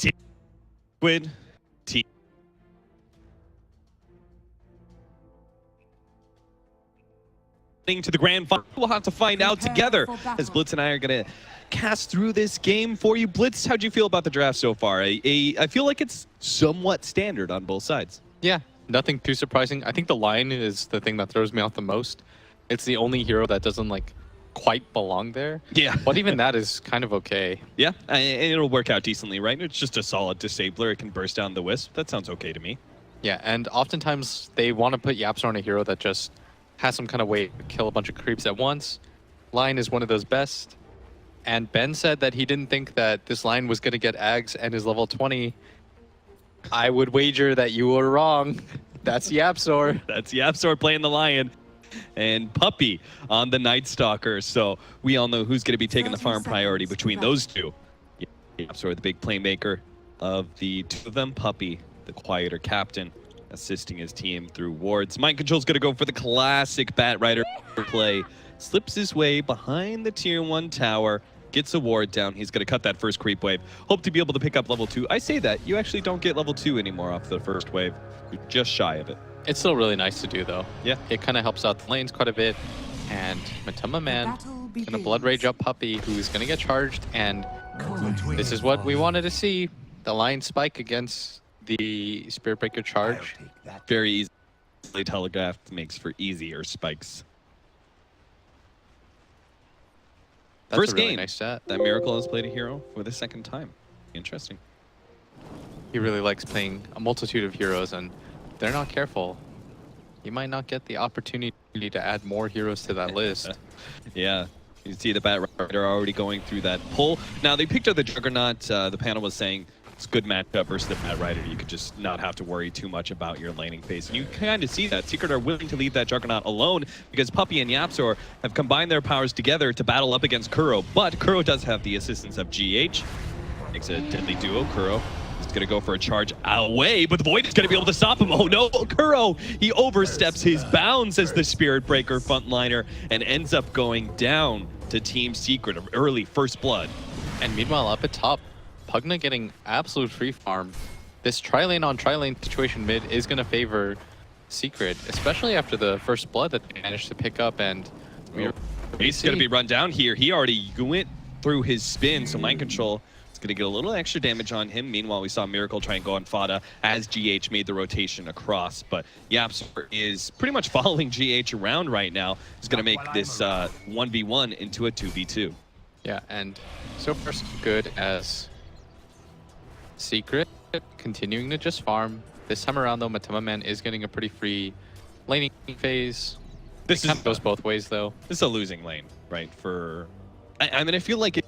Liquid team. To the grand final, we'll have to find out together as Blitz and I are going to cast through this game for you. Blitz, how'd you feel about the draft so far? I feel like it's somewhat standard on both sides. Yeah, nothing too surprising. I think the line is the thing that throws me off the most. It's the only hero that doesn't like quite belong there. Yeah. But even that is kind of okay. Yeah, and it'll work out decently, right? It's just a solid disabler. It can burst down the wisp. That sounds okay to me. Yeah, and oftentimes they want to put YapzOr on a hero that just has some kind of way to kill a bunch of creeps at once. Line is one of those best. And Ben said that he didn't think that this line was going to get Ags and is level 20. I would wager that you were wrong. That's YapzOr. That's YapzOr playing the Lion. And Puppy on the Night Stalker. So we all know who's going to be taking the farm priority between those two. YapzOr, the big playmaker of the two of them. Puppy, the quieter captain, assisting his team through wards. Mind Control's going to go for the classic Batrider play. Slips his way behind the tier 1 tower. Gets a ward down. He's going to cut that first creep wave. Hope to be able to pick up level 2. I say that. You actually don't get level 2 anymore off the first wave. You're just shy of it. It's still really nice to do, though. Yeah. It kind of helps out the lanes quite a bit. And Matuma Man going to Blood Rage up Puppy, who's going to get charged. And this is what we wanted to see. The Lion Spike against the Spirit Breaker charge. Very easily telegraphed. Makes for easier spikes. That's First a really game nice stat. that Miracle has played a hero for the second time. Interesting. He really likes playing a multitude of heroes, and if they're not careful, he might not get the opportunity to add more heroes to that list. Yeah. You see the Batrider already going through that pull. Now, they picked up the Juggernaut. The panel was saying it's a good matchup versus the Batrider. You could just not have to worry too much about your laning phase. And you kind of see that. Secret are willing to leave that Juggernaut alone because Puppy and YapzOr have combined their powers together to battle up against Kuro. But Kuro does have the assistance of GH. Makes it a deadly duo. Kuro is going to go for a charge away, but the Void is going to be able to stop him. Oh no, Kuro! He oversteps his bounds as the Spirit Breaker frontliner and ends up going down to Team Secret, of early first blood. And meanwhile, up at top, Pugna getting absolute free farm. This tri-lane on tri-lane situation mid is going to favor Secret, especially after the first blood that they managed to pick up. And he's going to be run down here. He already went through his spin, so Mind Control is going to get a little extra damage on him. Meanwhile, we saw Miracle try and go on Fada as GH made the rotation across. But YapzOr is pretty much following GH around right now. He's going to make this 1v1 into a 2v2. Yeah, and so far so good as Secret continuing to just farm. This time around, though, Matuma Man is getting a pretty free laning phase. This kind of goes both ways, though. This is a losing lane, right? I mean, I feel like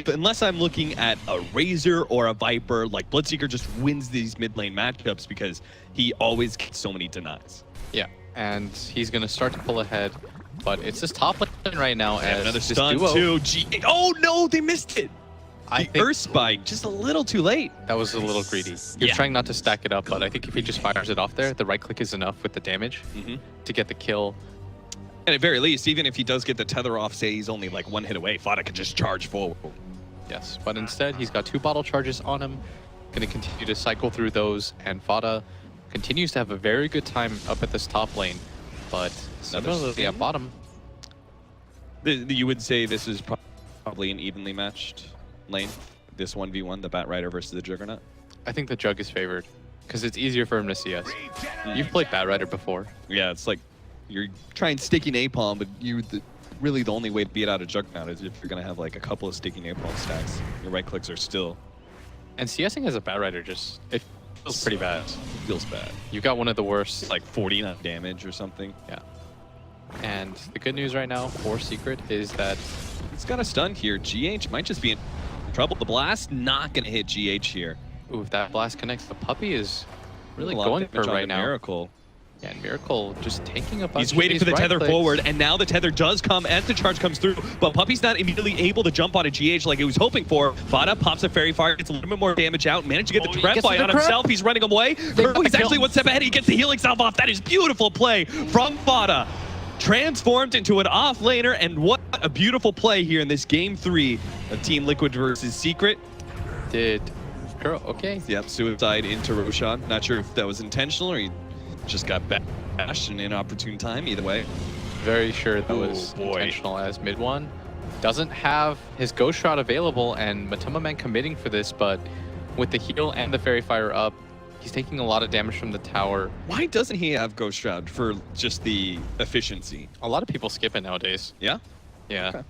unless I'm looking at a Razor or a Viper, like Bloodseeker just wins these mid lane matchups because he always gets so many denies. Yeah, and he's going to start to pull ahead, but it's this top lane right now as another this stun duo. too. Oh no, they missed it. I The think Earth Spike, just a little too late. that was a little greedy. He was trying not to stack it up, but I think if he just fires it off there, the right click is enough with the damage to get the kill. And at very least, even if he does get the tether off, say he's only like one hit away, Fada can just charge forward. Yes, but instead he's got 2 bottle charges on him. Going to continue to cycle through those, and Fada continues to have a very good time up at this top lane, but similarly at bottom. You would say this is probably an evenly matched lane, this 1v1, the Batrider versus the Juggernaut? I think the Jug is favored, because it's easier for him to CS. You've played Batrider before. Yeah, it's like you're trying sticky napalm, but really the only way to beat out a Juggernaut is if you're going to have like a couple of sticky napalm stacks. Your right clicks are still... And CSing as a Batrider it feels pretty bad. It feels bad. You got one of the worst. Like 49 damage or something. Yeah. And the good news right now for Secret is that he's got a stun here. GH might just be in trouble. The blast not going to hit GH here. Ooh, if that blast connects, the Puppy is really A lot going of for damage on right the now. Miracle. Yeah, and Miracle just taking a bunch He's waiting of for the these tether right clicks. forward, and now the tether does come as the charge comes through, but Puppy's not immediately able to jump on a GH like he was hoping for. Fada pops a Fairy Fire, gets a little bit more damage out, managed to get the trap fight on himself. He's running away. He's actually one step ahead. He gets the healing salve off. That is beautiful play from Fada. Transformed into an off laner, and what a beautiful play here in this game 3 of Team Liquid versus Secret. Did Kuro, okay. Yep, suicide into Roshan. Not sure if that was intentional or he just got bashed in an inopportune time. Either way. Very sure that was intentional, as mid one doesn't have his Ghost Shroud available, and Matama Man committing for this, but with the heal and the Fairy Fire up, he's taking a lot of damage from the tower. Why doesn't he have Ghost Shroud for just the efficiency? A lot of people skip it nowadays. Yeah? Yeah. Okay.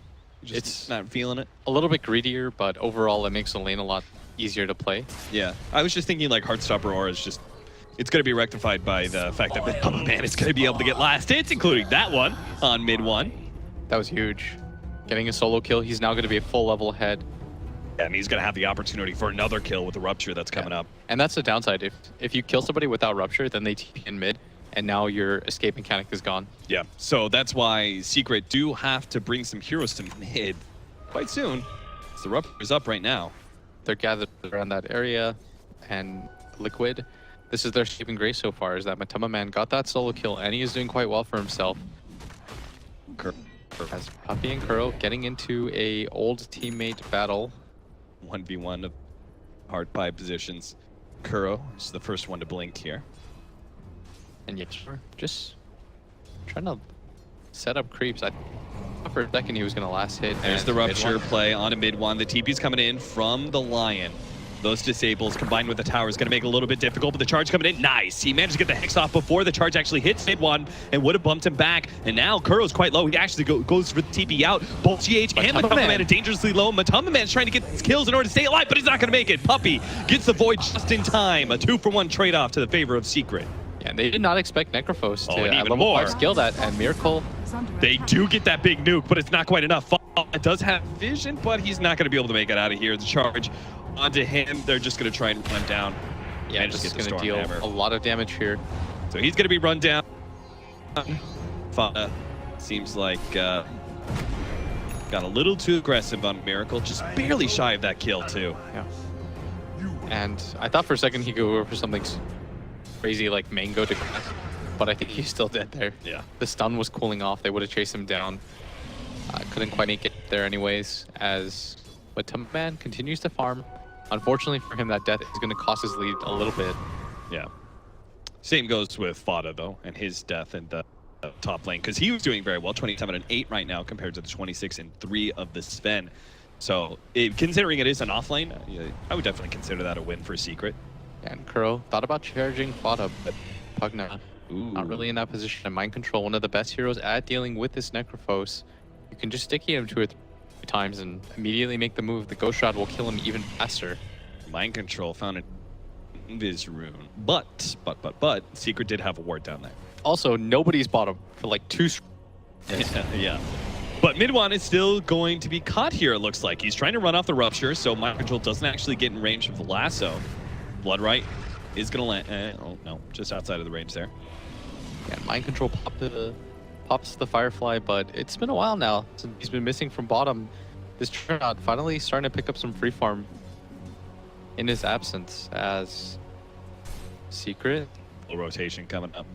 Just It's not feeling it? a little bit greedier, but overall it makes the lane a lot easier to play. Yeah. I was just thinking like Heartstopper Aura is just... It's going to be rectified by the fact that Matama Man is going to be able to get last hits, including that one on mid one. That was huge. Getting a solo kill, he's now going to be a full level ahead. And he's going to have the opportunity for another kill with the Rupture that's coming up. And that's the downside. If you kill somebody without Rupture, then they TP in mid, and now your escape mechanic is gone. Yeah, so that's why Secret do have to bring some heroes to mid quite soon. So the Rupture is up right now. They're gathered around that area, and Liquid, this is their saving grace so far, is that Matama Man got that solo kill, and he is doing quite well for himself. As Puppy and Kuro getting into a old teammate battle. 1v1 of hard pie positions. Kuro is the first one to blink here. And yeah, just trying to set up creeps. I thought for a second he was going to last hit. There's the Rupture play on a mid one. The TP's coming in from the Lion. Those disables combined with the tower is going to make it a little bit difficult, but the charge coming in, nice. He managed to get the Hex off before the charge actually hits mid one and would have bumped him back. And now Kuro's quite low. He actually goes for the TP out. Both GH and Matama Man are dangerously low. Matama Man's trying to get his kills in order to stay alive, but he's not going to make it. Puppy gets the Void just in time. A 2-for-1 trade-off to the favor of Secret. Yeah, and they did not expect Necrophos to and at even level more. 5 skill that, and Miracle. They do get that big nuke, but it's not quite enough. It does have vision, but he's not going to be able to make it out of here. The charge onto him, they're just going to try and run him down. Yeah, just just get the going to deal Stormhammer. a lot of damage here. So he's going to be run down. Seems like got a little too aggressive on Miracle, just barely shy of that kill too. Yeah. And I thought for a second he'd go for something crazy like Mango to grass, but I think he's still dead there. Yeah. The stun was cooling off. They would have chased him down. Couldn't quite make it there anyways, as Matama Man continues to farm. Unfortunately for him, that death is going to cost his lead a little bit. Yeah. Same goes with Fada though, and his death in the top lane, because he was doing very well, 27 and 8 right now compared to the 26 and 3 of the Sven. So considering it is an off lane, I would definitely consider that a win for Secret. And Kuro thought about charging Fada, but Pugna not really in that position. And Mind Control, one of the best heroes at dealing with this Necrophos. You can just sticky him 2 or 3 times and immediately make the move. The Ghost Shroud will kill him even faster. Mind Control found an Invis rune, but Secret did have a ward down there. Also, nobody's bottom for like 2. Yeah. But Midwan is still going to be caught here, it looks like. He's trying to run off the Rupture, so Mind Control doesn't actually get in range of the lasso. Bloodright is going to land. Oh, no, just outside of the range there. Yeah, Mind Control pops the Firefly, but it's been a while now since he's been missing from bottom. This Trinot finally starting to pick up some free farm in his absence as Secret. Little rotation coming up.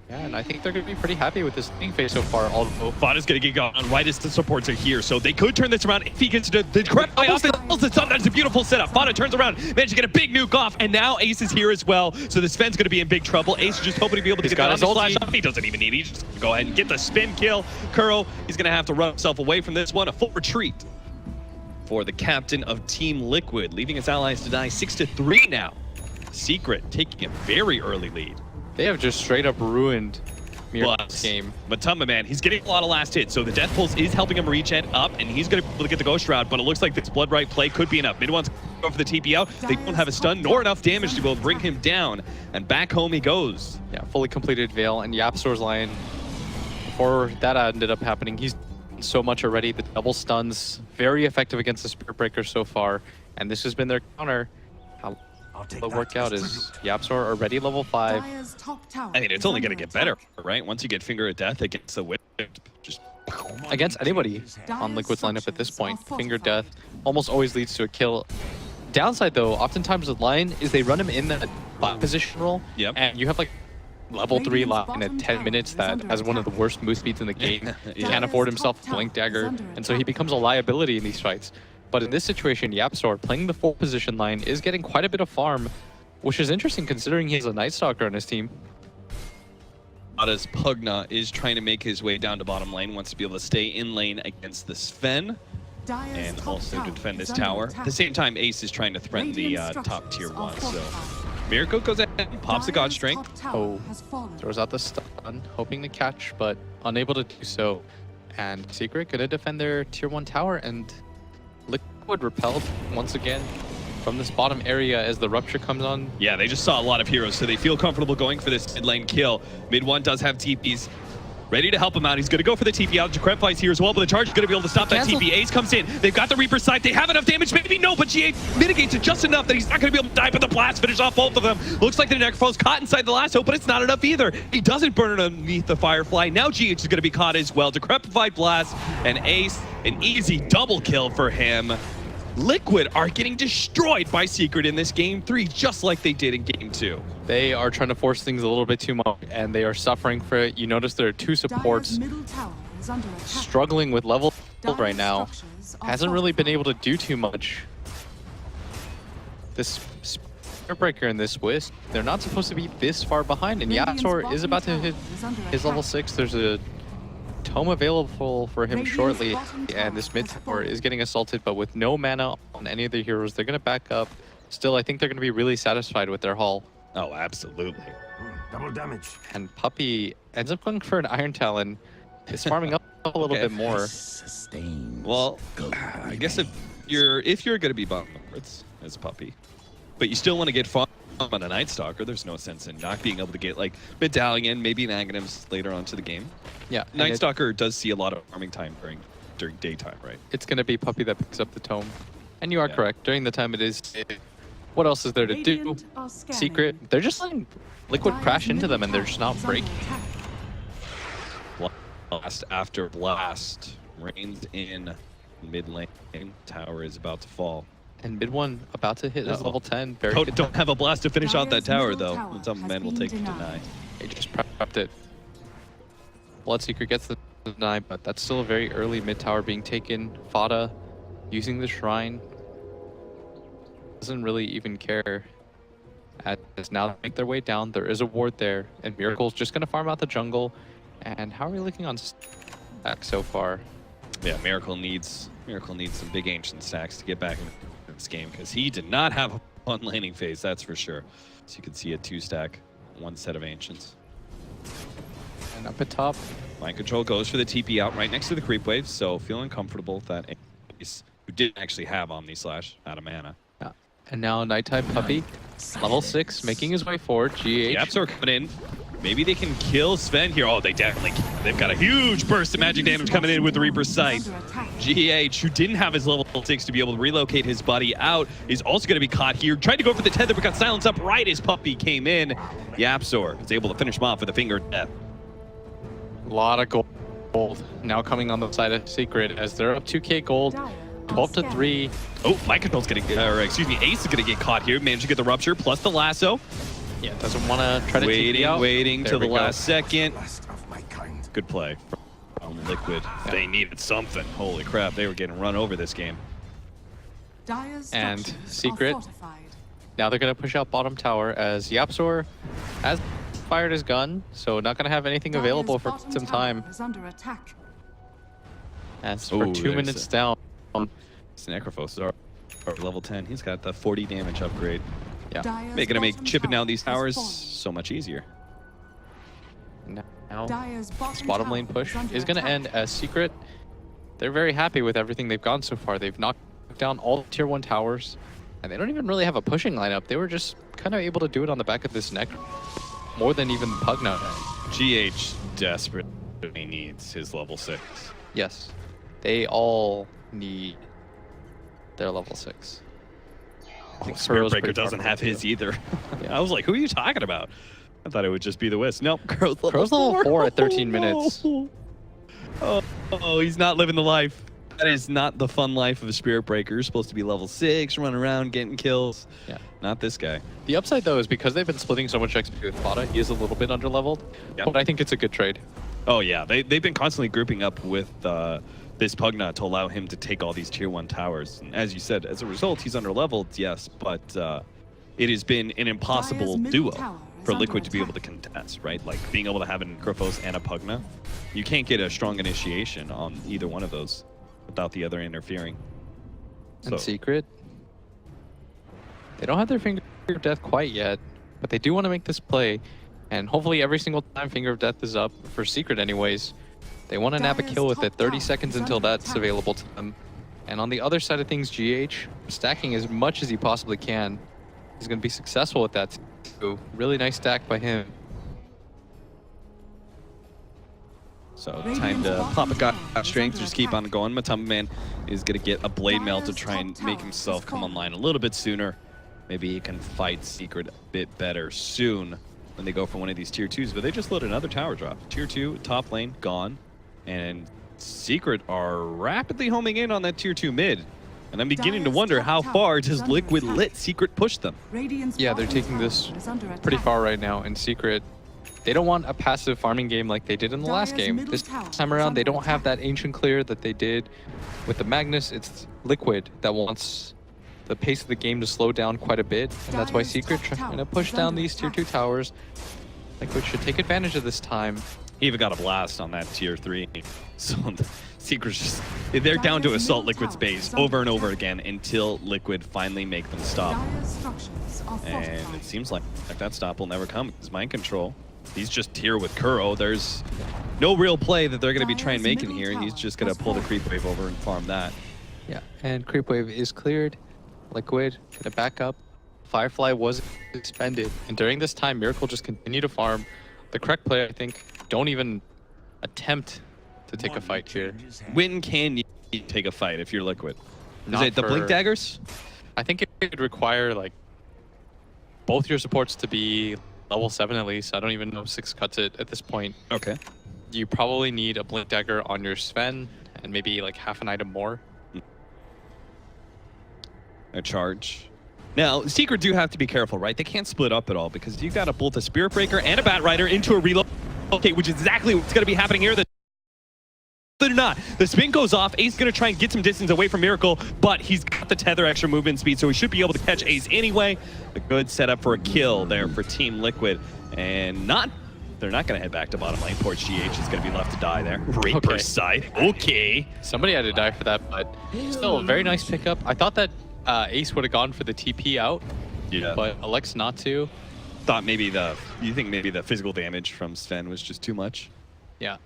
Yeah, and I think they're going to be pretty happy with this laning phase so far, although Fada's going to get going right as the supports are here, so they could turn this around if he gets the correct play off the sun. That's a beautiful setup. Fada turns around, managed to get a big nuke off, and now Ace is here as well, so the Sven's going to be in big trouble. Ace is just hoping to be able to get that on the slash off. He doesn't even need it. He's just going to go ahead and get the spin kill. Kuro, he's going to have to run himself away from this one. A full retreat for the captain of Team Liquid, leaving his allies to die 6-3 now. Secret taking a very early lead. they have just straight up ruined Miracle's game. Matama Man, he's getting a lot of last hits, so the Death Pulse is helping him regen up, and he's going to be able to get the Ghost Shroud, but it looks like this Bloodright play could be enough. Mid one's going for the TP out. They don't have a stun nor enough damage to be able to bring him down, and back home he goes. Yeah, fully completed Veil, and Yapsor's Lion, before that ended up happening, he's done so much already. The double stuns, very effective against the Spirit Breaker so far, and this has been their counter. How the workout is Yapsor already level 5. I mean, it's only going to get better, right? Once you get Finger of Death against the Whip, just... Against anybody on Liquid's lineup at this point, Finger Death almost always leads to a kill. Downside though, oftentimes with Lion is they run him in that bot position role, and you have like level 3 Lion at 10 minutes that has one of the worst move speeds in the game. He can't afford himself a Blink Dagger, and so he becomes a liability in these fights. But in this situation, YapzOr playing the 4 position line is getting quite a bit of farm, which is interesting considering he has a Night Stalker on his team. As Pugna is trying to make his way down to bottom lane, wants to be able to stay in lane against the Sven and also to defend this tower. At the same time, Ace is trying to threaten the top tier 1. So Miracle goes ahead, pops the God Strength. Oh, throws out the stun, hoping to catch, but unable to do so. And Secret gonna defend their tier 1 tower, and Liquid repelled once again from this bottom area as the Rupture comes on. Yeah, they just saw a lot of heroes, so they feel comfortable going for this mid lane kill. Mid 1 does have TPs. Ready to help him out. He's going to go for the TP out. Jakrepvi's here as well, but the charge is going to be able to stop that TP. Ace comes in. They've got the Reaper's side. They have enough damage. Maybe no, but GA mitigates it just enough that he's not going to be able to die, but the blast finish off both of them. Looks like the Necropho's caught inside the lasso, but it's not enough either. He doesn't burn it underneath the Firefly. Now GH is going to be caught as well. Decrepified blast and Ace, an easy double kill for him. Liquid are getting destroyed by Secret in this game 3, just like they did in game 2. They are trying to force things a little bit too much, and they are suffering for it. You notice there are 2 supports struggling with level right now. Hasn't really been able to do too much. This Spirit Breaker and this Wisp, they're not supposed to be this far behind, and YapzOr is about to hit his level 6. There's a Tome available for him shortly, and this mid tower is getting assaulted, but with no mana on any of the heroes, they're going to back up. Still, I think they're going to be really satisfied with their haul. Oh, absolutely. Double damage. And Puppey ends up going for an Iron Talon. Is farming up a little bit more. Well, I guess if you're going to be bottom it's Puppey, but you still want to get farm on a Night Stalker, there's no sense in not being able to get like Medallion, maybe an Aghanims later on to the game. Yeah, Night Stalker does see a lot of farming time during daytime, right? It's going to be Puppey that picks up the Tome. And you are correct. During the time it is... What else is there to do? Secret. They're just letting Liquid crash into them, and they're just not breaking. Blast after blast rains in mid lane. Tower is about to fall. And mid 1 about to hit his level 10. Very good. Don't have a blast to finish out that tower, though. Some men will take the deny. They just prepped it. Bloodseeker gets the deny, but that's still a very early mid tower being taken. Fada using the shrine. Doesn't really even care. As now they make their way down, there is a ward there, and Miracle's just going to farm out the jungle. And how are we looking on stack so far? Yeah, Miracle needs some big ancient stacks to get back in this game, because he did not have a fun laning phase, that's for sure. So you can see a 2-stack, 1 set of ancients. And up at top, Mind Control goes for the TP out right next to the creep wave, so feeling comfortable that Ace, who didn't actually have Omni Slash, out of mana. yeah. And now Nighttime Puppey, level 6, making his way forward. GH. Yaps are coming in. Maybe they can kill Sven here. Oh, they definitely can. They've got a huge burst of magic damage coming in with the Reaper's Sight. GH, who didn't have his level 6 to be able to relocate his buddy out, is also going to be caught here. Tried to go for the tether, but got silenced up right as Puppey came in. YapzOr is able to finish him off with a finger of death. A lot of gold now coming on the side of Secret as they're up 2k gold, 12-3. Oh, Mind Control's going to get, excuse me, Ace is going to get caught here. Managed to get the Rupture plus the lasso. Yeah, doesn't want to try to TP out. Waiting till the go. last second. Good play from Liquid. Yeah. They needed something. Holy crap, they were getting run over this game. And Secret, now they're going to push out bottom tower as YapzOr has fired his gun, so not going to have anything available for some time. As for 2 minutes down. This Necrophos are level 10. He's got the 40 damage upgrade. Yeah, making to make chipping down these towers so much easier. Now, this bottom lane push is going to end as Secret. They're very happy with everything they've gone so far. They've knocked down all the tier 1 towers, and they don't even really have a pushing lineup. They were just kind of able to do it on the back of this neck, more than even Pugna. GH desperately needs his level 6. Yes, they all need their level 6. I think Spirit Breaker doesn't have his either. Yeah. I was like, who are you talking about? I thought it would just be the Wisp. Nope, Crow's level 4 at 13 minutes. Oh, he's not living the life. That is not the fun life of a Spirit Breaker. You're supposed to be level 6, running around, getting kills. Yeah. Not this guy. The upside, though, is because they've been splitting so much XP with Fada, he is a little bit underleveled. Yep. But I think it's a good trade. Oh, yeah. They've been constantly grouping up with this Pugna to allow him to take all these tier 1 towers. And as you said, as a result, he's under-leveled, yes, but it has been an impossible duo for Liquid to be able to contest, right? Like, being able to have a Necrophos and a Pugna. You can't get a strong initiation on either one of those without the other interfering. And Secret, they don't have their Finger of Death quite yet, but they do want to make this play. And hopefully every single time Finger of Death is up, for Secret anyways, they want to nab a kill with it. 30 seconds until that's available to them. And on the other side of things, GH, stacking as much as he possibly can. He's going to be successful with that too. Really nice stack by him. So time to pop a god strength, just keep on going. Matumba Man is going to get a Blade Mail to try and make himself come online a little bit sooner. Maybe he can fight Secret a bit better soon when they go for one of these tier 2s. But they just loaded another tower drop. Tier 2, top lane, gone. And Secret are rapidly homing in on that tier 2 mid. And I'm beginning to wonder how far does Liquid let Secret push them? Yeah, they're taking this pretty far right now. And Secret, they don't want a passive farming game like they did in the last game. This time around, they don't have that Ancient Clear that they did with the Magnus. It's Liquid that wants the pace of the game to slow down quite a bit. And that's why Secret trying to push down these tier 2 towers. Liquid should take advantage of this time. He even got a blast on that tier 3. So the Secret's just, they're down to assault Liquid's base over and over again until Liquid finally make them stop. And it seems like that stop will never come. It's mind control. He's just here with Kuro. There's no real play that they're going to be trying making here. He's just going to pull the creep wave over and farm that. Yeah, and creep wave is cleared. Liquid gonna back up. Firefly was suspended, and during this time, Miracle just continued to farm. The correct player, I think, don't even attempt to take a fight here. When can you take a fight if you're Liquid? Is Not it the Blink Daggers? I think it would require like both your supports to be level 7 at least. I don't even know if 6 cuts it at this point. Okay. You probably need a Blink Dagger on your Sven and maybe like half an item more. A charge. Now, Secret do have to be careful, right? They can't split up at all because you've got to bolt a Spirit Breaker and a Bat Rider into a reload. Okay, which is exactly what's going to be happening here. They're not. The spin goes off. Ace is going to try and get some distance away from Miracle, but he's got the tether extra movement speed, so he should be able to catch Ace anyway. A good setup for a kill there for Team Liquid. And they're not going to head back to bottom lane. Poor GH is going to be left to die there. Reaper's side. Okay. Somebody had to die for that, but still a very nice pickup. I thought that Ace would have gone for the TP out, yeah, but elects not to. Thought maybe you think maybe the physical damage from Sven was just too much? Yeah,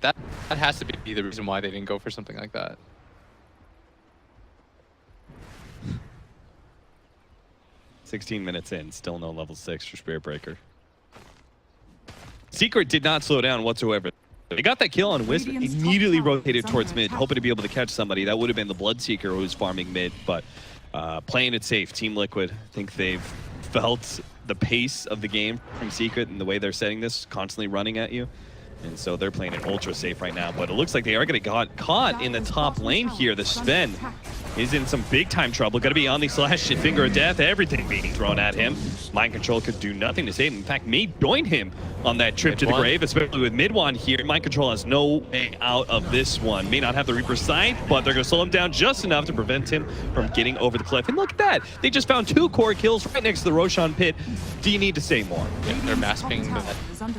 that has to be the reason why they didn't go for something like that. "16 minutes in, still no level 6 for Spirit Breaker. Secret did not slow down whatsoever. They got that kill on Wisp, immediately rotated towards mid, hoping to be able to catch somebody. That would have been the Bloodseeker who was farming mid, but playing it safe. Team Liquid, I think they've felt the pace of the game from Secret and the way they're setting this, constantly running at you. And so they're playing it ultra safe right now, but it looks like they are going to get caught in the top lane here. The Sven is in some big time trouble. Going to be on the slash, Finger of Death, everything being thrown at him. Mind Control could do nothing to save him. In fact, may join him on that trip to the grave, especially with Mid-One here. Mind Control has no way out of this one. May not have the Reaper's Sight, but they're going to slow him down just enough to prevent him from getting over the cliff. And look at that. They just found 2 core kills right next to the Roshan pit. Do you need to say more? Yeah, they're masping that.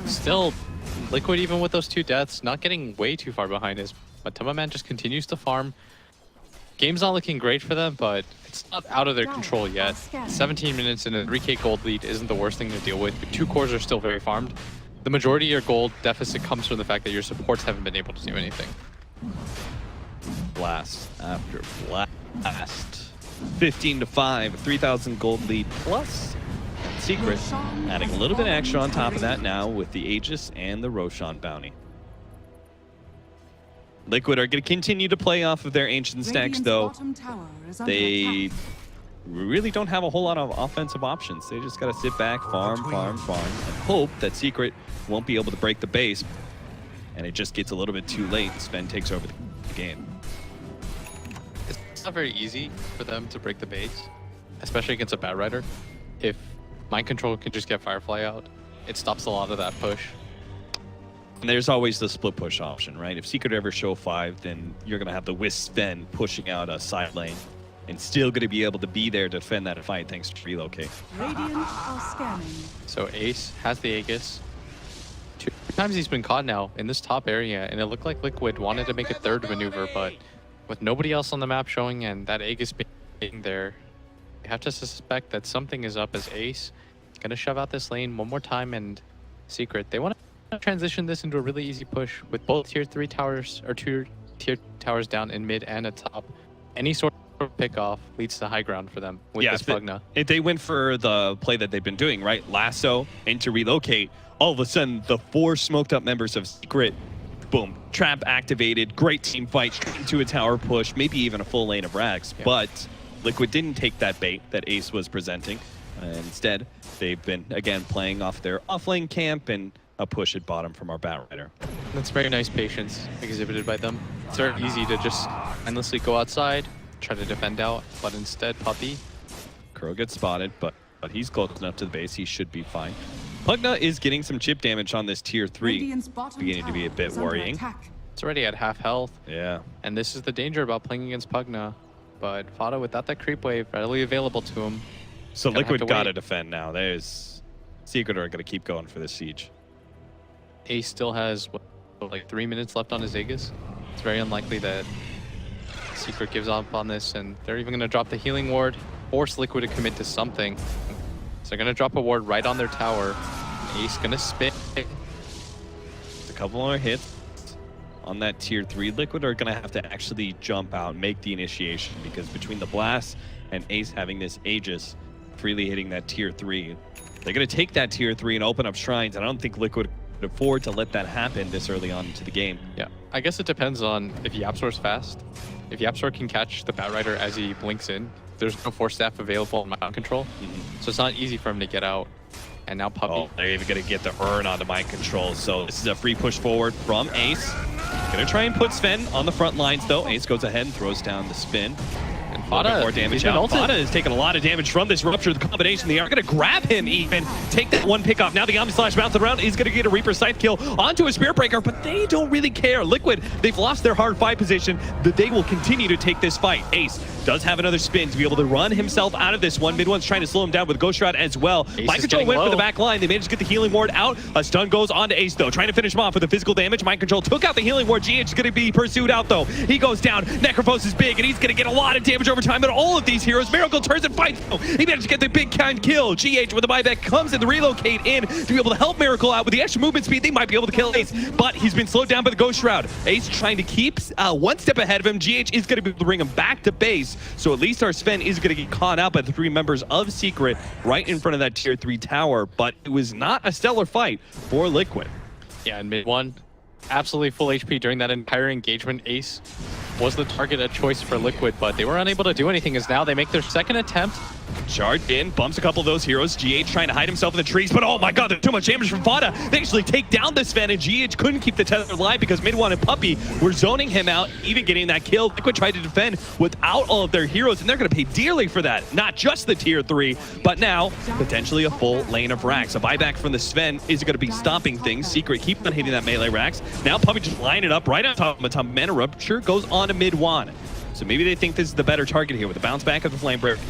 Still, Liquid, even with those 2 deaths, not getting way too far behind us. But Matumba Man just continues to farm. Game's not looking great for them, but it's not out of their control yet. 17 minutes and a 3k gold lead isn't the worst thing to deal with. Your 2 cores are still very farmed. The majority of your gold deficit comes from the fact that your supports haven't been able to do anything. Blast after blast. 15-5, 3,000 gold lead plus. Secret adding a little bit extra on top of that now with the Aegis and the Roshan bounty. Liquid are going to continue to play off of their ancient stacks, though. They really don't have a whole lot of offensive options. They just got to sit back, farm, and hope that Secret won't be able to break the base. And it just gets a little bit too late. Sven takes over the game. It's not very easy for them to break the base, especially against a Bat Rider. If Mind Control can just get Firefly out, it stops a lot of that push. And there's always the split push option, right? If Secret ever show 5, then you're going to have the Wisp Sven pushing out a side lane and still going to be able to be there to defend that fight thanks to relocate. Radiant are scanning. So Ace has the Aegis. Two times he's been caught now in this top area, and it looked like Liquid wanted to make a third maneuver, but with nobody else on the map showing and that Aegis being there, you have to suspect that something is up as Ace gonna shove out this lane one more time. And Secret, they want to transition this into a really easy push with both tier 3 towers or 2 tier towers down in mid and at top. Any sort of pick off leads to high ground for them with this Pugna. If they went for the play that they've been doing, right? Lasso into relocate, all of a sudden the 4 smoked up members of Secret, boom, trap activated, great team fight, straight into a tower push, maybe even a full lane of Rags. Yeah. But Liquid didn't take that bait that Ace was presenting. Instead, they've been, again, playing off their off-lane camp and a push at bottom from our Batrider. That's very nice patience exhibited by them. It's very easy to just endlessly go outside, try to defend out, but instead, Puppey. Crow gets spotted, but he's close enough to the base. He should be fine. Pugna is getting some chip damage on this tier 3, beginning to be a bit worrying. It's already at half health. Yeah. And this is the danger about playing against Pugna. But Fado, without that creep wave readily available to him. So Liquid gotta defend now. There's Secret are gonna keep going for the siege. Ace still has like 3 minutes left on his Aegis. It's very unlikely that Secret gives up on this, and they're even gonna drop the healing ward, force Liquid to commit to something. So they're gonna drop a ward right on their tower. Ace gonna spit. A couple more hits on that tier 3. Liquid are gonna have to actually jump out, make the initiation, because between the blast and Ace having this Aegis freely hitting that tier 3, they're gonna take that tier 3 and open up shrines. And I don't think Liquid could afford to let that happen this early on into the game. Yeah, I guess it depends on if Yapzor's fast. If Yapzor can catch the Batrider as he blinks in, there's no Force Staff available in mind control, so it's not easy for him to get out. And now Puppey. Oh, they're even gonna get the urn onto mind control. So this is a free push forward from Ace. Gonna try and put Sven on the front lines though. Ace goes ahead and throws down the spin. And Fada, more damage out. Fada is taking a lot of damage from this rupture. The combination, they are going to grab him even. Take that one pick off. Now the Omni Slash bouncing around. He's going to get a Reaper Scythe kill onto a Spirit Breaker, but they don't really care. Liquid, they've lost their hard fight position. They will continue to take this fight. Ace does have another spin to be able to run himself out of this one. Mid one's trying to slow him down with Ghost Shroud as well. Mind Control went for the back line. They managed to get the healing ward out. A stun goes on to Ace though, trying to finish him off with the physical damage. Mind Control took out the healing ward. GH is going to be pursued out though. He goes down. Necrophos is big and he's going to get a lot of damage over time. And all of these heroes, Miracle turns and fights though. He managed to get the big kind kill. GH with the buyback comes in to relocate in to be able to help Miracle out with the extra movement speed. They might be able to kill Ace, but he's been slowed down by the Ghost Shroud. Ace trying to keep one step ahead of him. GH is going to be able to bring him back to base. So at least our Sven is going to get caught out by the 3 members of Secret right in front of that tier 3 tower, but it was not a stellar fight for Liquid. Yeah, in mid one, absolutely full HP during that entire engagement. Ace was the target of choice for Liquid, but they were unable to do anything as now they make their second attempt. Charged in, bumps a couple of those heroes. GH trying to hide himself in the trees, but oh my god, there's too much damage from Fada. They actually take down the Sven, and GH couldn't keep the tether alive because Mid-1 and Puppey were zoning him out, even getting that kill. Liquid tried to defend without all of their heroes, and they're going to pay dearly for that. Not just the tier 3, but now potentially a full lane of Rax. A buyback from the Sven is going to be stopping things. Secret keep on hitting that melee Rax. Now Puppey just line it up right on top of him. Mana Rupture goes on to Mid-1. So maybe they think this is the better target here with the bounce back of the Flame Breaker.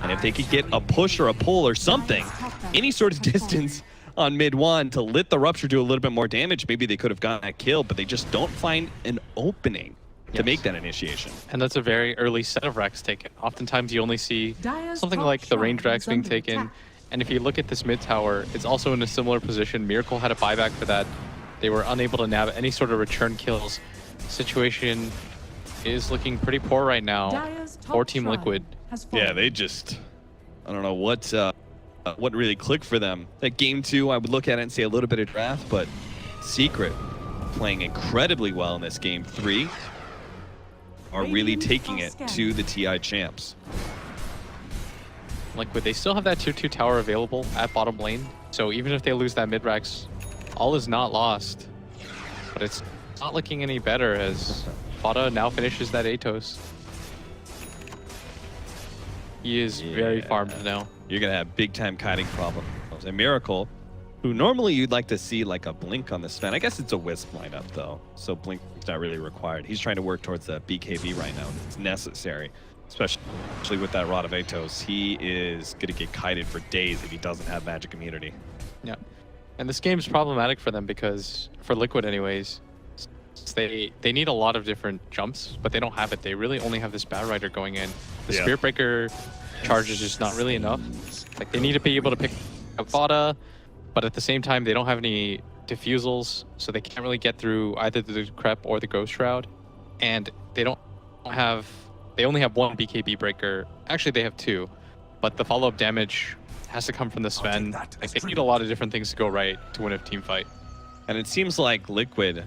And if they could get a push or a pull or something, any sort of distance on Mid-1 to let the Rupture do a little bit more damage, maybe they could have gotten that kill, but they just don't find an opening to make that initiation. And that's a very early set of Rex taken. Oftentimes you only see something like the range Rex being taken. And if you look at this mid tower, it's also in a similar position. Miracle had a buyback for that. They were unable to nab any sort of return kills. Situation is looking pretty poor right now for Team Liquid. Yeah, they just, I don't know what really clicked for them. That game 2, I would look at it and say a little bit of draft, but Secret playing incredibly well in this game 3 are really taking it to the TI champs. Liquid, they still have that tier 2 tower available at bottom lane, so even if they lose that mid-Rex, all is not lost. But it's not looking any better as Fada now finishes that Atos. He is very farmed now. You're going to have big-time kiting problems. And Miracle who normally you'd like to see like a Blink on the Sven. I guess it's a Wisp lineup though, so Blink's not really required. He's trying to work towards the BKB right now. It's necessary, especially with that Rod of Atos. He is going to get kited for days if he doesn't have Magic Immunity. Yeah. And this game's problematic for them because, for Liquid anyways, they need a lot of different jumps, but they don't have it. They really only have this Bat Rider going in. The Spirit Breaker charge is just not really enough. Like, they need to be able to pick up Vada, but at the same time, they don't have any diffusals, so they can't really get through either the Crep or the Ghost Shroud. And they only have one BKB breaker. Actually, they have two, but the follow-up damage has to come from the Sven. Like, they need a lot of different things to go right to win a team fight. And it seems like Liquid,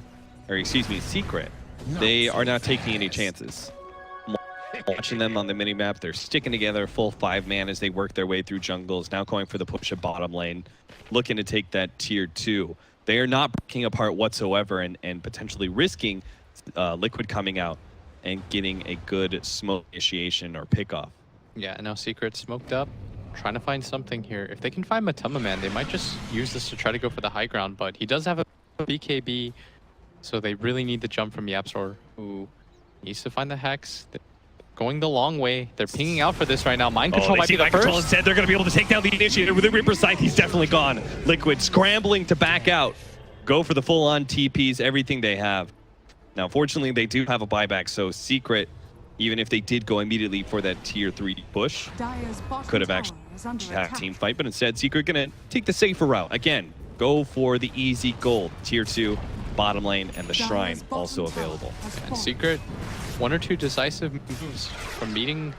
or excuse me, Secret, they are not taking any chances. Watching them on the minimap, they're sticking together full 5-man as they work their way through jungles, now going for the push at bottom lane, looking to take that tier 2. They are not breaking apart whatsoever and potentially risking Liquid coming out and getting a good smoke initiation or pickoff. Yeah, and now Secret smoked up, trying to find something here. If they can find Matama Man, they might just use this to try to go for the high ground, but he does have a BKB, so they really need the jump from Yapzor, who needs to find the Hex. They're going the long way. They're pinging out for this right now. Mind Control might be the Mind Control first. instead. They're going to be able to take down the Initiator with the Reaper Scythe. He's definitely gone. Liquid scrambling to back out. Go for the full-on TPs, everything they have. Now, fortunately, they do have a buyback, so Secret, even if they did go immediately for that tier 3 push, could have actually had a team fight, but instead, Secret gonna take the safer route. Again, go for the easy gold. Tier 2, bottom lane, and the Shrine also available. And Secret, one or two decisive moves from meeting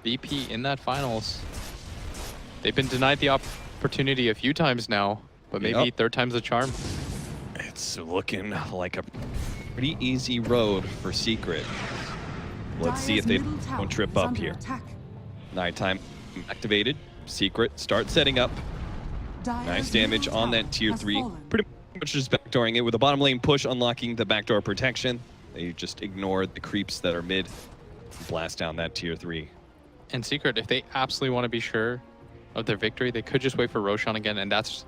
VP in that finals. They've been denied the opportunity a few times now, but maybe third time's the charm. It's looking like a pretty easy road for Secret. Let's see if they don't trip up here. Nighttime activated. Secret starts setting up. Nice damage on that tier 3. Pretty much just backdooring it with a bottom lane push, unlocking the backdoor protection. They just ignored the creeps that are mid. Blast down that tier 3. And Secret, if they absolutely want to be sure of their victory, they could just wait for Roshan again, and that's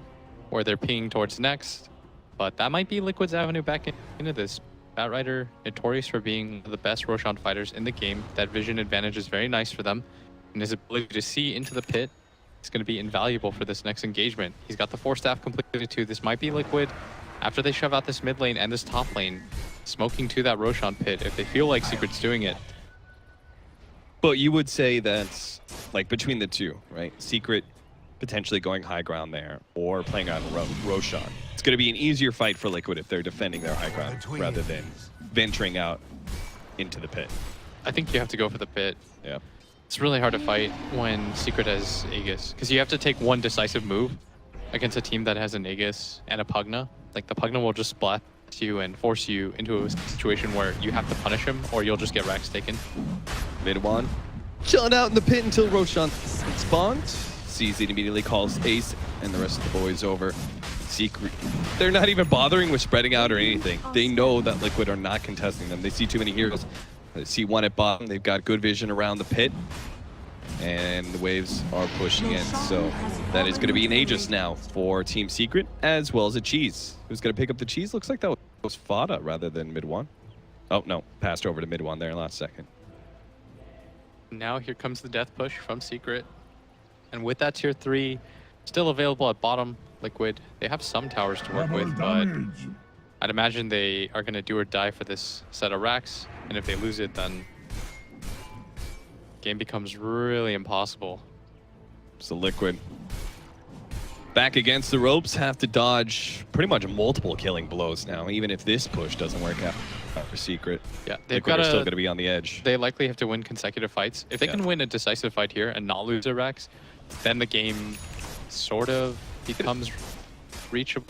where they're pinging towards next. But that might be Liquid's avenue back into this. Bat Rider, notorious for being one of the best Roshan fighters in the game. That vision advantage is very nice for them. And his ability to see into the pit is going to be invaluable for this next engagement. He's got the 4 staff completed too. This might be Liquid, after they shove out this mid lane and this top lane, smoking to that Roshan pit if they feel like Secret's doing it. But you would say that's like between the two, right? Secret potentially going high ground there or playing on Roshan. It's going to be an easier fight for Liquid if they're defending their high ground rather than venturing out into the pit. I think you have to go for the pit. Yeah. It's really hard to fight when Secret has Aegis, because you have to take one decisive move against a team that has an Aegis and a Pugna. Like, the Pugna will just splat you and force you into a situation where you have to punish him or you'll just get racks taken. Mid one, chilling out in the pit until Roshan spawned. Sees it, immediately calls Ace, and the rest of the boys over. Secret, they're not even bothering with spreading out or anything. They know that Liquid are not contesting them. They see too many heroes. They see one at bottom. They've got good vision around the pit, and the waves are pushing in. So that is going to be an Aegis now for Team Secret, as well as a Cheese. Who's going to pick up the Cheese? Looks like that was Fada rather than mid one. Oh, no. Passed over to mid one there last second. Now here comes the death push from Secret. And with that tier 3 still available at bottom, Liquid, they have some towers to work with, but I'd imagine they are going to do or die for this set of racks. And if they lose it, then game becomes really impossible. So Liquid back against the ropes, have to dodge pretty much multiple killing blows now, even if this push doesn't work out for Secret. Yeah, they've Liquid got are still going to be on the edge. They likely have to win consecutive fights. If they can win a decisive fight here and not lose their racks, then the game sort of becomes reachable.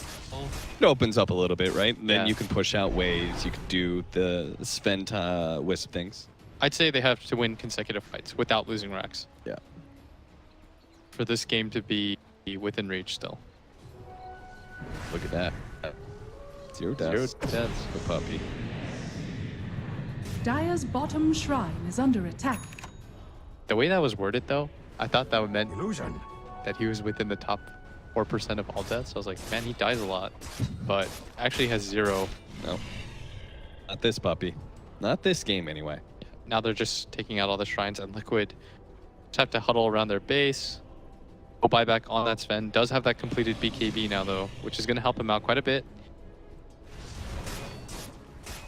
It opens up a little bit, right? And then Yeah. you can push out waves, you can do the Sven Wisp things. I'd say they have to win consecutive fights without losing racks Yeah. for this game to be within reach still. Look at that. 0 deaths. The puppy. Dire's bottom shrine is under attack. The way that was worded though, I thought that meant that he was within the top 4% of all deaths. I was like, man, he dies a lot, but actually has 0. No, not this puppy. Not this game anyway. Now they're just taking out all the shrines, and Liquid just have to huddle around their base. Go buyback on that Sven. Does have that completed BKB now, though, which is going to help him out quite a bit.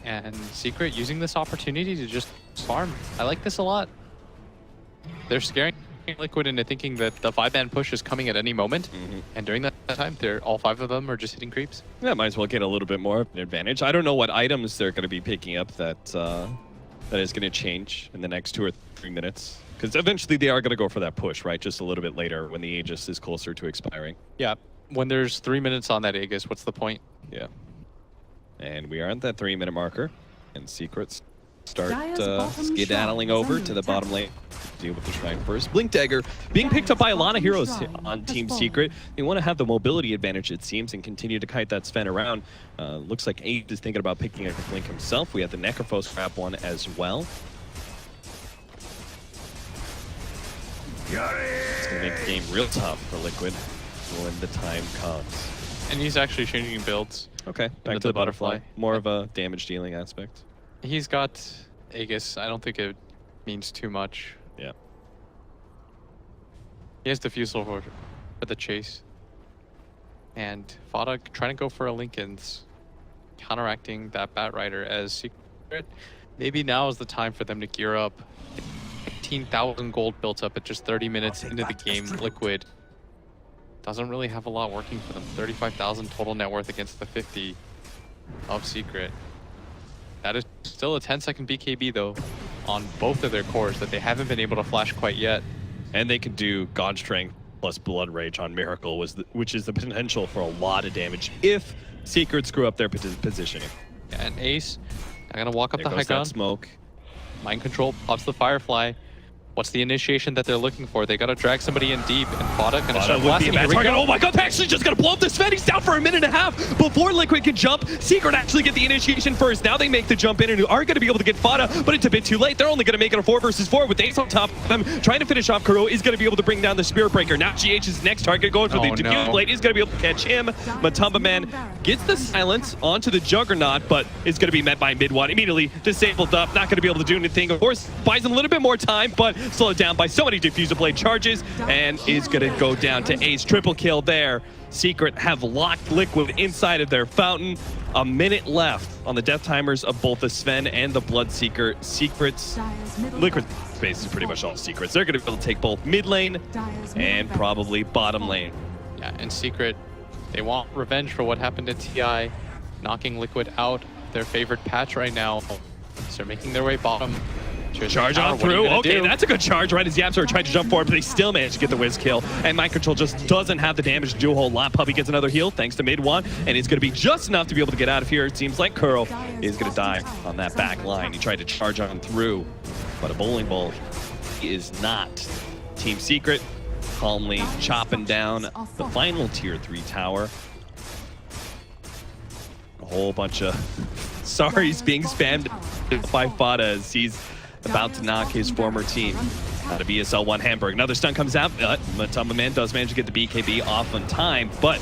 And Secret using this opportunity to just farm. I like this a lot. They're scaring Liquid into thinking that the 5-man push is coming at any moment. And during that time, all 5 of them are just hitting creeps. Yeah, might as well get a little bit more of an advantage. I don't know what items they're going to be picking up that that is going to change in the next 2 or 3 minutes. Because eventually they are going to go for that push, right? Just a little bit later when the Aegis is closer to expiring. Yeah, when there's 3 minutes on that Aegis, what's the point? Yeah. And we are at that 3-minute marker. And Secrets start skedaddling over to the bottom lane. Deal with the shrine first. Blink Dagger being picked up by a lot of heroes on Team Secret. They want to have the mobility advantage, it seems, and continue to kite that Sven around. Looks like Abe is thinking about picking up Blink himself. We have the Necrophos grab one as well. It's going to make the game real tough for Liquid when the time comes. And he's actually changing builds. Okay, back to the butterfly. More of a damage dealing aspect. He's got Aegis. I don't think it means too much. Yeah. He has Diffusal for the chase. And Fada trying to go for a Linken's, counteracting that Bat Rider as Secret. Maybe now is the time for them to gear up. 15,000 gold built up at just 30 minutes into the game. Liquid doesn't really have a lot working for them. 35,000 total net worth against the 50 of Secret. That is still a 10-second BKB, though, on both of their cores that they haven't been able to flash quite yet. And they can do God Strength plus Blood Rage on Miracle, which is the potential for a lot of damage if Secret screw up their positioning. And Ace, I'm going to walk up There the high goes that ground. smoke. Mind Control pops the Firefly. What's the initiation that they're looking for? They gotta drag somebody in deep, and Fada gonna start blasting. Here we go. Oh my god, they're actually just gonna blow up the Sven. He's down for a minute and a half before Liquid can jump. Secret actually get the initiation first. Now they make the jump in and are gonna be able to get Fada, but it's a bit too late. They're only gonna make it a 4 versus 4 with Ace on top of them. Trying to finish off Kuro is gonna be able to bring down the Spirit Breaker. Now GH's next target going for the Diffuse Blade is gonna be able to catch him. Matumba Man gets the silence onto the Juggernaut, but is gonna be met by Mid-1. Immediately disabled up, not gonna be able to do anything. Of course, buys him a little bit more time, but slowed down by so many Diffuser Blade charges, and is going to go down to Ace. Triple kill there. Secret have locked Liquid inside of their fountain. A minute left on the death timers of both the Sven and the Bloodseeker. Secrets, Liquid space is pretty much all Secrets. They're going to be able to take both mid lane and probably bottom lane. Yeah, and Secret, they want revenge for what happened to TI, knocking Liquid out their favorite patch right now. So they're making their way bottom. Charge on through. Okay, that's a good charge right as Yapsor tried to jump forward, but they still managed to get the whiz kill. And Mind Control just doesn't have the damage to do a whole lot. Puppy gets another heal thanks to Mid-1, and it's going to be just enough to be able to get out of here. It seems like Kuro is going to die on that back line. He tried to charge on through, but a bowling ball is not. Team Secret calmly chopping down the final tier 3 tower. A whole bunch of sorries being spammed by Fada as he's about to knock his former team out of ESL1 Hamburg. Another stun comes out. Matumba Man does manage to get the BKB off on time, but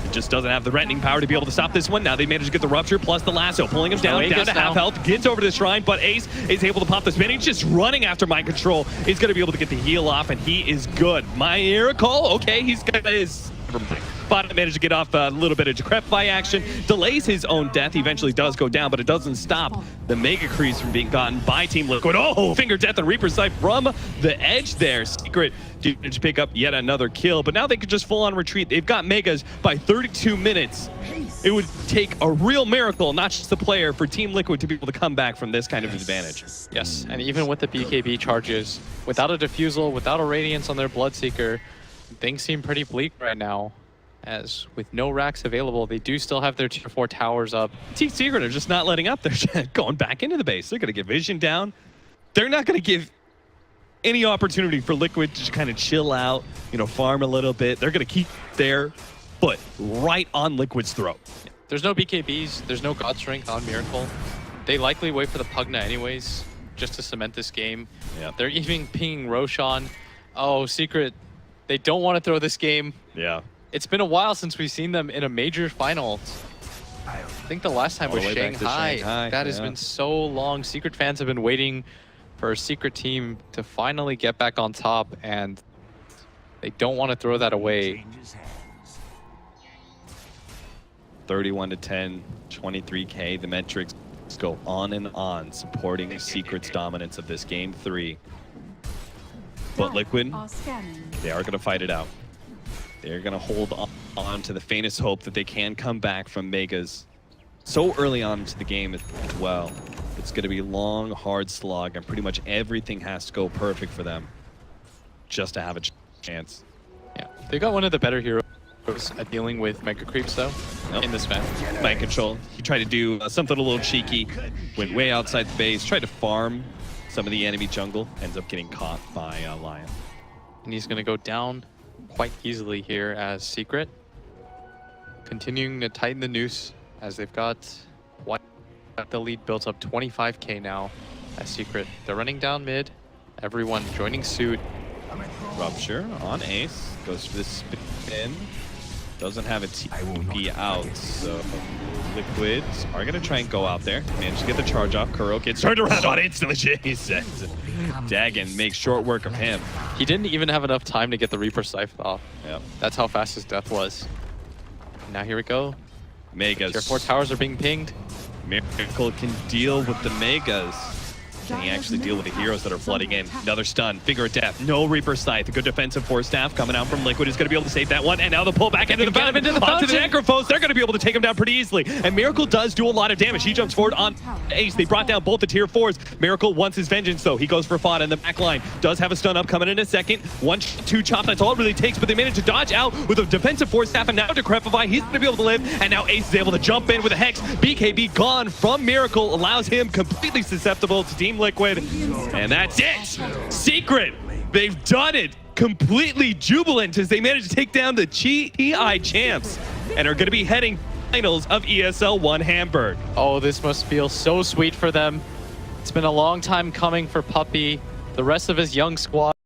it just doesn't have the threatening power to be able to stop this one. Now they manage to get the Rupture plus the Lasso, pulling him down to half health, gets over to the Shrine, but Ace is able to pop the spin. He's just running after Mind Control. He's going to be able to get the heal off, and he is good. Miracle, okay, he's got his... Bottom managed to get off a little bit of Decrepify action, delays his own death. He eventually does go down, but it doesn't stop the Mega Crease from being gotten by Team Liquid. Oh, Finger Death and Reaper Sight from the edge there. Secret did to pick up yet another kill, but now they could just full on retreat. They've got Megas by 32 minutes. It would take a real miracle, not just the player, for Team Liquid to be able to come back from this kind of advantage. Yes, and even with the BKB charges, without a Diffusal, without a Radiance on their Bloodseeker, things seem pretty bleak right now. As with no racks available, they do still have their tier 4 towers up. Team Secret are just not letting up. They're going back into the base. They're going to get Vision down. They're not going to give any opportunity for Liquid to just kind of chill out, farm a little bit. They're going to keep their foot right on Liquid's throat. There's no BKBs. There's no God Strength on Miracle. They likely wait for the Pugna anyways, just to cement this game. Yeah. They're even pinging Roshan. Oh, Secret, they don't want to throw this game. Yeah. It's been a while since we've seen them in a major final. I think the last time All was the way back to Shanghai. That has yeah. been so long. Secret fans have been waiting for a Secret team to finally get back on top, and they don't want to throw that away. 31-10, 23K. The metrics go on and on, supporting Secret's dominance of this game 3. But Liquid, Are scanning. they are going to fight it out. They're going to hold on to the faintest hope that they can come back from Megas so early on into the game as well. It's going to be a long, hard slog, and pretty much everything has to go perfect for them just to have a chance. Yeah, they got one of the better heroes at dealing with mega creeps though in this event. Mind control. He tried to do something a little cheeky, went way outside the base, tried to farm some of the enemy jungle, ends up getting caught by Lion. And he's going to go down quite easily here as Secret. Continuing to tighten the noose as they've got the lead built up 25K now as Secret. They're running down mid. Everyone joining suit. Rupture on Ace, goes for the spin. Doesn't have a TP out, so Liquids are going to try and go out there. Manage to get the charge off. Kuro gets turned around on instantly. Jesus. Dagon makes short work of him. He didn't even have enough time to get the Reaper Scythe off. Yep. That's how fast his death was. Now here we go. Megas. Tier 4 towers are being pinged. Miracle can deal with the Megas. Can he actually deal with the heroes that are flooding in? Another stun, Finger of Death, no Reaper Scythe. A good defensive force staff coming out from Liquid is going to be able to save that one. And now the pull back into the fountain, onto the Necrophos. They're going to be able to take him down pretty easily. And Miracle does do a lot of damage. He jumps forward on Ace. They brought down both the tier 4s. Miracle wants his vengeance though. He goes for Fod in the back line. Does have a stun up coming in a second. 1-2 chop, that's all it really takes. But they managed to dodge out with a defensive force staff. And now Decrepify, he's going to be able to live. And now Ace is able to jump in with a Hex. BKB gone from Miracle allows him completely susceptible to Team Liquid. And that's it! Secret! They've done it! Completely jubilant as they managed to take down the TI champs and are going to be heading finals of ESL 1 Hamburg. Oh, this must feel so sweet for them. It's been a long time coming for Puppy, the rest of his young squad.